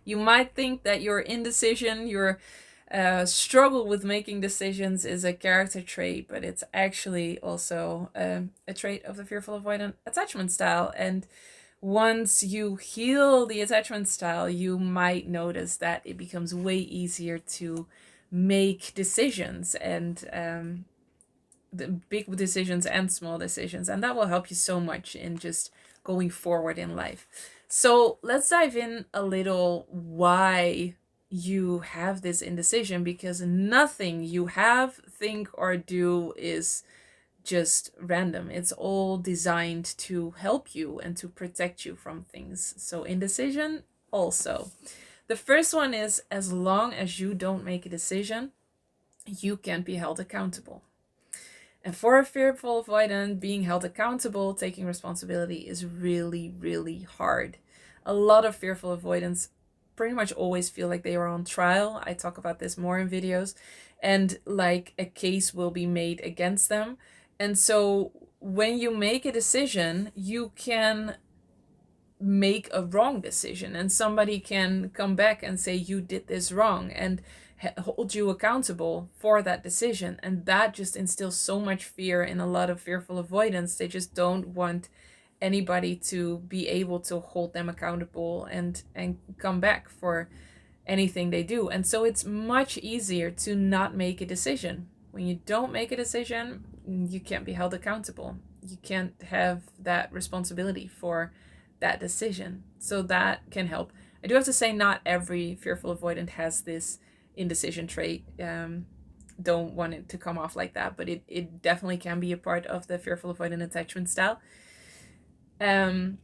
You might think that your indecision, your struggle with making decisions is a character trait, but it's actually also a trait of the fearful avoidant attachment style. And once you heal the attachment style, you might notice that it becomes way easier to make decisions, and the big decisions and small decisions. And that will help you so much in just going forward in life. So let's dive in a little why you have this indecision, because nothing you have, think, or do is just random. It's all designed to help you and to protect you from things. So indecision also. The first one is, as long as you don't make a decision, you can't be held accountable. And for a fearful avoidant, being held accountable, taking responsibility is really, really hard. A lot of fearful avoidants pretty much always feel like they are on trial. I talk about this more in videos. And like a case will be made against them. And so when you make a decision, you can make a wrong decision, and somebody can come back and say you did this wrong and hold you accountable for that decision. And that just instills so much fear in a lot of fearful avoidance. They just don't want anybody to be able to hold them accountable and come back for anything they do. And so it's much easier to not make a decision. When you don't make a decision, you can't be held accountable. You can't have that responsibility for that decision. So that can help. I do have to say, not every fearful avoidant has this indecision trait. Don't want it to come off like that, but it definitely can be a part of the fearful avoidant attachment style. And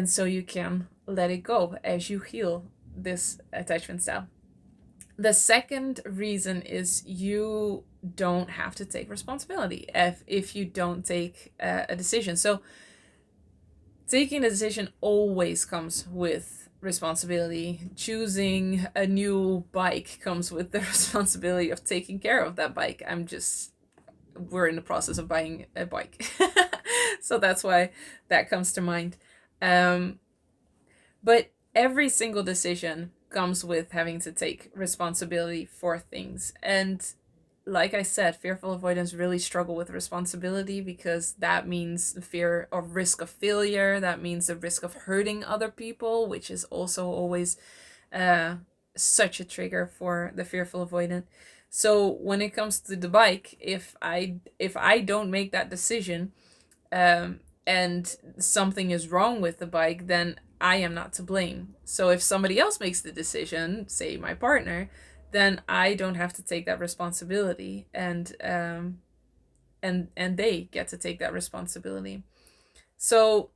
so you can let it go as you heal this attachment style. The second reason is you don't have to take responsibility if you don't take a decision. So taking a decision always comes with responsibility. Choosing a new bike comes with the responsibility of taking care of that bike. We're in the process of buying a bike. So that's why that comes to mind. But every single decision comes with having to take responsibility for things. And like I said, fearful avoidants really struggle with responsibility, because that means the fear of risk of failure. That means the risk of hurting other people, which is also always such a trigger for the fearful avoidant. So when it comes to the bike, if I don't make that decision, and something is wrong with the bike, then I am not to blame. So if somebody else makes the decision, say my partner, then I don't have to take that responsibility, and they get to take that responsibility. So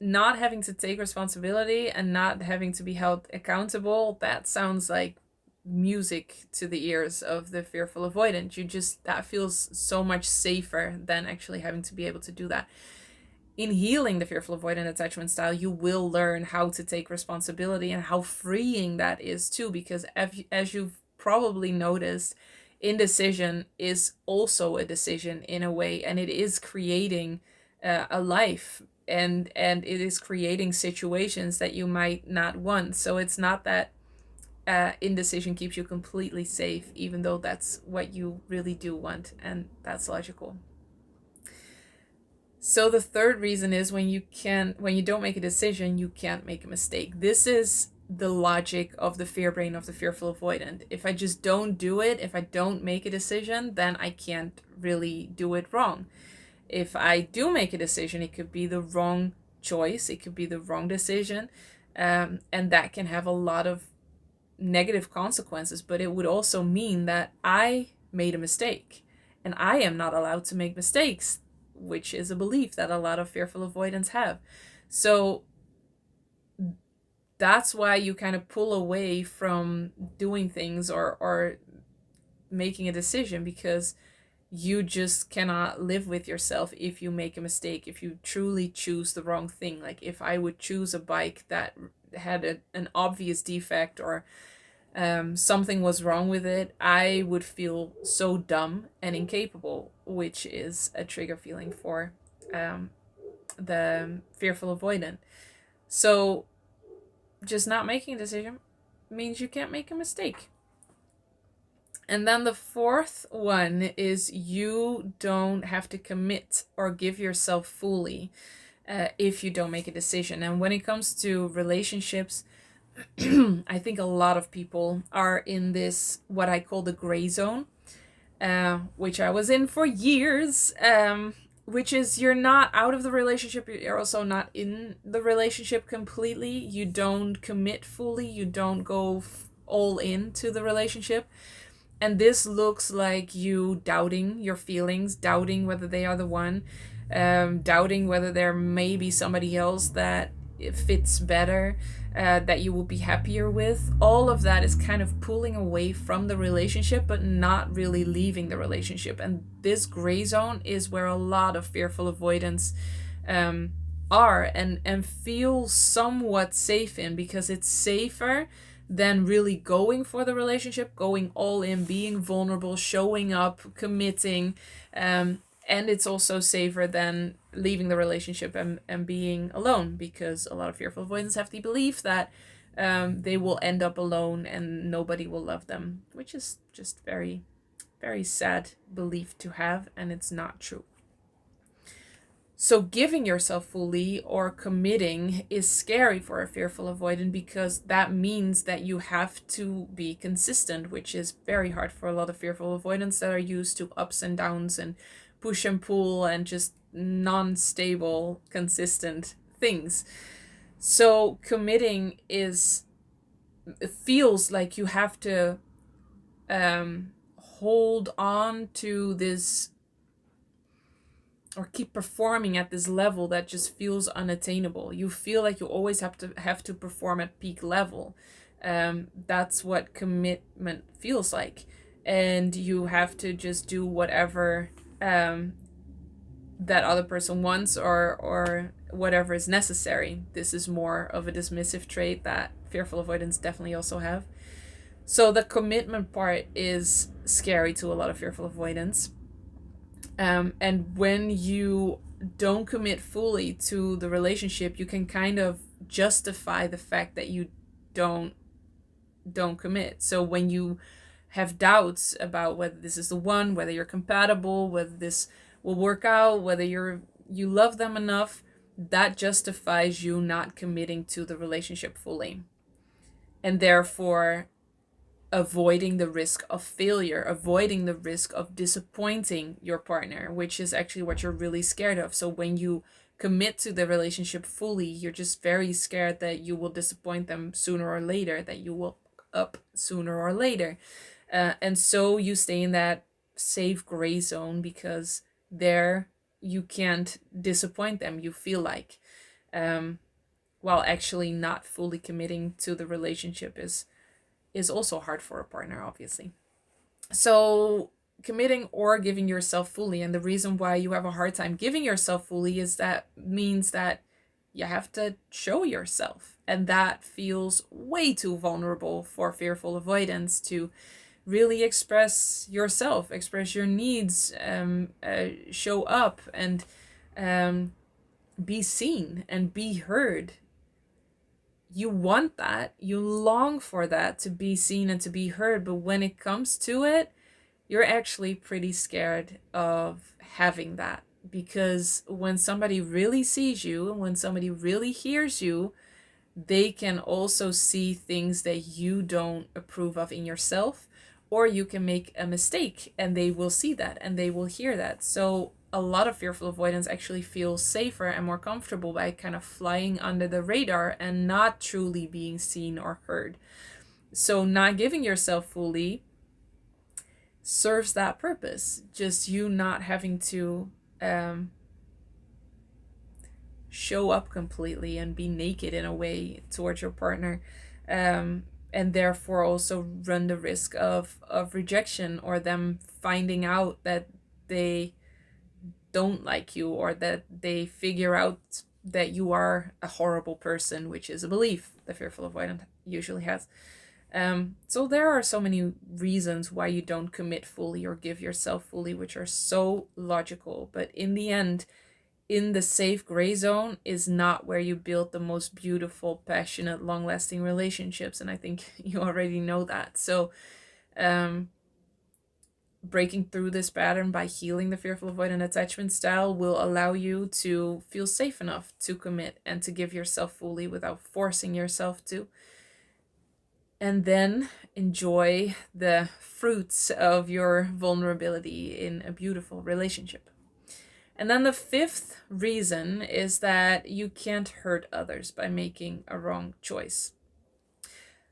not having to take responsibility and not having to be held accountable, that sounds like music to the ears of the fearful avoidant. That feels so much safer than actually having to be able to do that. In healing the fearful avoidant attachment style, you will learn how to take responsibility and how freeing that is too, because as you've probably noticed, indecision is also a decision in a way, and it is creating a life, and it is creating situations that you might not want. So it's not that indecision keeps you completely safe, even though that's what you really do want, and that's logical. So the third reason is, when you don't make a decision, you can't make a mistake. This is the logic of the fear brain of the fearful avoidant. If I just don't do it, if I don't make a decision, then I can't really do it wrong. If I do make a decision, it could be the wrong choice, it could be the wrong decision, and that can have a lot of negative consequences, but it would also mean that I made a mistake, and I am not allowed to make mistakes, which is a belief that a lot of fearful avoidants have. So that's why you kind of pull away from doing things or making a decision, because you just cannot live with yourself if you make a mistake, if you truly choose the wrong thing. Like if I would choose a bike that had an obvious defect, or something was wrong with it, I would feel so dumb and incapable, which is a trigger feeling for the fearful avoidant. So just not making a decision means you can't make a mistake. And then the fourth one is you don't have to commit or give yourself fully if you don't make a decision. And when it comes to relationships, I think a lot of people are in this, what I call the gray zone, which I was in for years, which is you're not out of the relationship, you're also not in the relationship completely. You don't commit fully, you don't go all into the relationship. And this looks like you doubting your feelings, doubting whether they are the one, doubting whether there may be somebody else that it fits better, that you will be happier with. All of that is kind of pulling away from the relationship, but not really leaving the relationship. And this gray zone is where a lot of fearful avoidance are and feel somewhat safe in, because it's safer than really going for the relationship, going all in, being vulnerable, showing up, committing. And it's also safer than leaving the relationship and being alone, because a lot of fearful avoidants have the belief that they will end up alone and nobody will love them, which is just very, very sad belief to have, and it's not true. So giving yourself fully or committing is scary for a fearful avoidant, because that means that you have to be consistent, which is very hard for a lot of fearful avoidants that are used to ups and downs and push and pull and just non-stable, consistent things. So committing it feels like you have to hold on to this or keep performing at this level that just feels unattainable. You feel like you always have to perform at peak level. That's what commitment feels like, and you have to just do whatever that other person wants, or whatever is necessary. This is more of a dismissive trait that fearful avoidants definitely also have. So the commitment part is scary to a lot of fearful avoidants. And when you don't commit fully to the relationship, you can kind of justify the fact that you don't commit. So when you have doubts about whether this is the one, whether you're compatible, whether this will work out, whether you love them enough, that justifies you not committing to the relationship fully. And therefore avoiding the risk of failure, avoiding the risk of disappointing your partner, which is actually what you're really scared of. So when you commit to the relationship fully, you're just very scared that you will disappoint them sooner or later, that you will up sooner or later. And so you stay in that safe gray zone, because there you can't disappoint them, you feel like, while actually not fully committing to the relationship is also hard for a partner, obviously. So committing or giving yourself fully, and the reason why you have a hard time giving yourself fully is that means that you have to show yourself, and that feels way too vulnerable for fearful avoidance to really express yourself, express your needs, show up, and be seen and be heard. You want that, you long for that, to be seen and to be heard, but when it comes to it, you're actually pretty scared of having that, because when somebody really sees you and when somebody really hears you, they can also see things that you don't approve of in yourself, or you can make a mistake and they will see that and they will hear that. So a lot of fearful avoidance actually feels safer and more comfortable by kind of flying under the radar and not truly being seen or heard. So not giving yourself fully serves that purpose, just you not having to show up completely and be naked in a way towards your partner, and therefore also run the risk of rejection, or them finding out that they don't like you, or that they figure out that you are a horrible person, which is a belief the fearful avoidant usually has. So there are so many reasons why you don't commit fully or give yourself fully, which are so logical, but in the end, in the safe gray zone is not where you build the most beautiful, passionate, long-lasting relationships, and I think you already know that. So breaking through this pattern by healing the fearful avoidant attachment style will allow you to feel safe enough to commit and to give yourself fully without forcing yourself to. And then enjoy the fruits of your vulnerability in a beautiful relationship. And then the fifth reason is that you can't hurt others by making a wrong choice.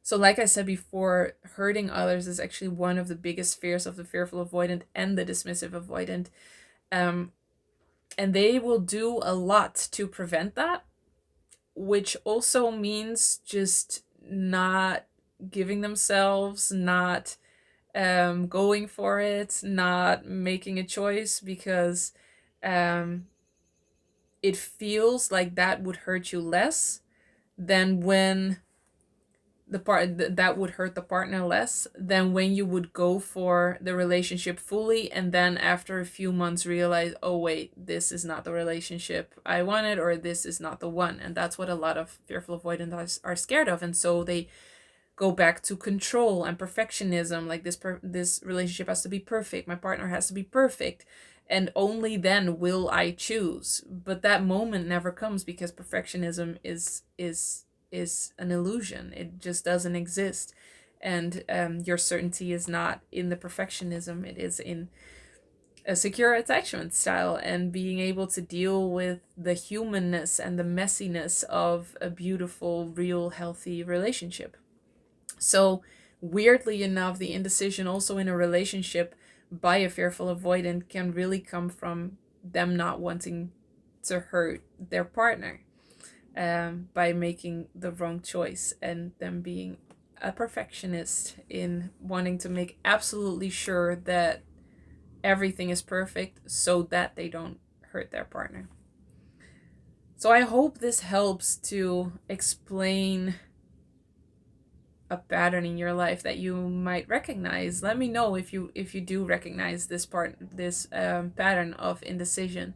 So, like I said before, hurting others is actually one of the biggest fears of the fearful avoidant and the dismissive avoidant. And they will do a lot to prevent that, which also means just not giving themselves, not going for it, not making a choice, because it feels like that would hurt you less than when that would hurt the partner less than when you would go for the relationship fully and then after a few months realize, oh wait, this is not the relationship I wanted, or this is not the one. And that's what a lot of fearful avoidants are scared of, and so they go back to control and perfectionism, like this relationship has to be perfect, my partner has to be perfect, and only then will I choose. But that moment never comes, because perfectionism is an illusion. It just doesn't exist. And your certainty is not in the perfectionism, it is in a secure attachment style and being able to deal with the humanness and the messiness of a beautiful, real, healthy relationship. So, weirdly enough, the indecision also in a relationship by a fearful avoidant can really come from them not wanting to hurt their partner by making the wrong choice, and them being a perfectionist in wanting to make absolutely sure that everything is perfect so that they don't hurt their partner. So I hope this helps to explain a pattern in your life that you might recognize. Let me know if you do recognize this pattern of indecision.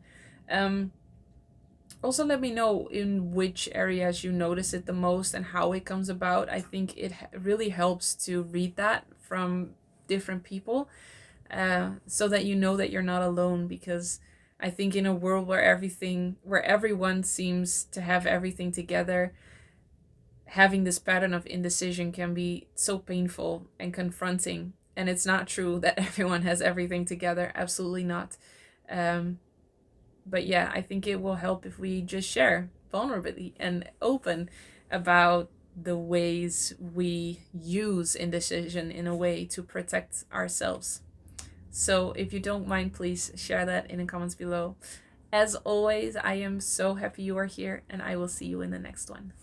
Also, let me know in which areas you notice it the most and how it comes about. I think it really helps to read that from different people, so that you know that you're not alone. Because I think in a world where everyone seems to have everything together, having this pattern of indecision can be so painful and confronting. And it's not true that everyone has everything together. Absolutely not. But yeah, I think it will help if we just share vulnerably and open about the ways we use indecision in a way to protect ourselves. So if you don't mind, please share that in the comments below. As always, I am so happy you are here, and I will see you in the next one.